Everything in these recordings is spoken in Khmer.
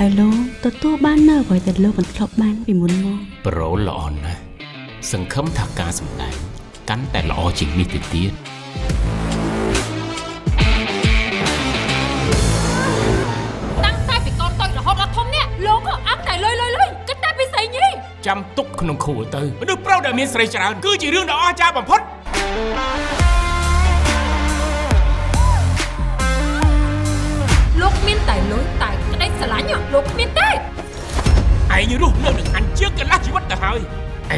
ឲ្យលោកទទួលបាននៅអ្វីដែលលោកមិនធ្លាប់បានពីមុនមកប្រូល្អណាស់សង្ឃឹមថាការសម្ដែងកាន់តែល្អជាងនេះទៅទៀតតាំងតែពីកូនតូចរហូតដល់ធំនេះលោកក៏អត់តែលុយគិតតែពីស្រីញីចាំទុកក្នុងខួរទៅមនុស្សប្រុសដែលមានស្រីច្រើនគឺជារឿងដ៏អស្ចារ្យបំផុតលោកមានតែលុយតែក្តីស្រឡាញ់លោកគ្មានទេឯងរស់នៅនឹងអញជាងកន្លះជីវិតទៅហើយ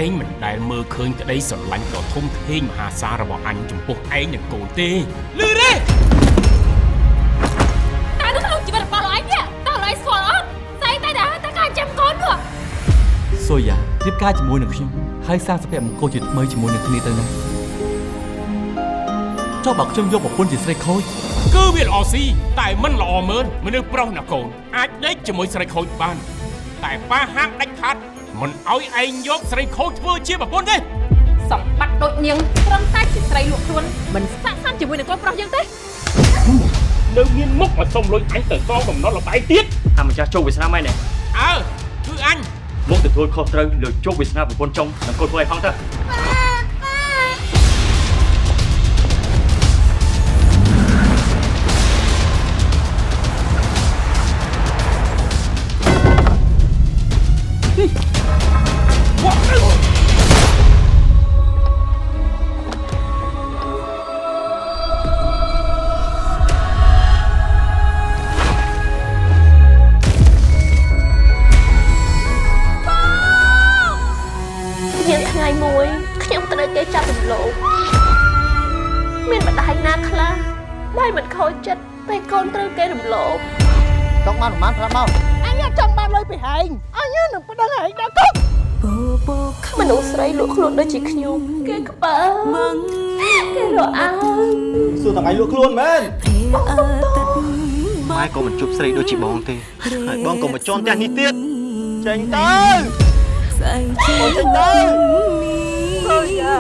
ឯងមិនដែលមើលឃើញក្តីស្រឡាញ់ដ៏ធំធេងមហាសាលរបស់អញចំពោះឯងនិងកូនទេលឺទេតែនៅក្នុងជីវិតរបស់លោកឯងនេះតើលោកឯងស្គាល់អត់ស្អីតែការចាំកូននោះសូយ៉ារៀបការជាមួយនឹងខ្ញុំហើយសាងសុភមង្គលជាថ្មីជាមួយនឹងគ្នាទៅណាចុះបើខ្ញុំយកប្រពន្ធជាស្រីខូចគឺវាល្អស៊ីតែមិនល្អមើលមនុស្សប្រុសណាកូនអាចដេកជាមួយស្រីខូចបានតែប៉ាហាំងដាច់ខាត់មិនឲ្យឯងយកស្រីខូចធ្វើជាប្រពន្ធទេសម្បត្តិដូចនាងត្រឹមតែជាស្រីលក់ខ្លួនមិនស័ក្តិសមជាមួយនឹងកូនប្រុសយើងទេនៅមានមុខមកសុំលុយអញទៅសងបំណុលលបែកទៀតអាម្ចាស់ជោគវាសនាម៉ែនេះគឺអញមកទទួលខុសត្រូវលើជោគវាសនាប្រពន្ធចុងនិងកូនធ្វើឲ្យផងទៅថ្ងៃមួយខ្ញុំត្រូវគេចាប់រំលោភមានម្ដាយណាខ្លះបែរមិនខូចចិត្តតែកូនត្រូវគេរំលោភចង់បានប្រមាណប្រាប់មកអញចង់បានលុយពីហែងអញនឹងប្តឹងហែងដល់គុកមនុស្សស្រីលក់ខ្លួនដូចជាខ្ញុំគេក្បើគេរអើសួរតែឯងលក់ខ្លួនមែនម៉ែក៏មិនជប់ស្រីដូចជាបងទេហើយបងក៏មកជន់ផ្ទះនេះទៀតចេញទៅអូចេញទៅអូយ៉ា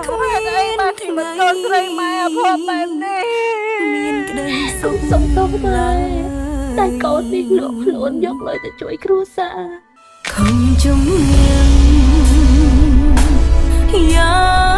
គ្មានអីបានពីមិនកូនស្រីម៉ែអភ័ព្វបែបនេះមានក្តីសុំទោសម៉ែតែកូននេះលក់ខ្លួនយកលុយទៅជួយគ្រួសារខំជំនះយ៉ា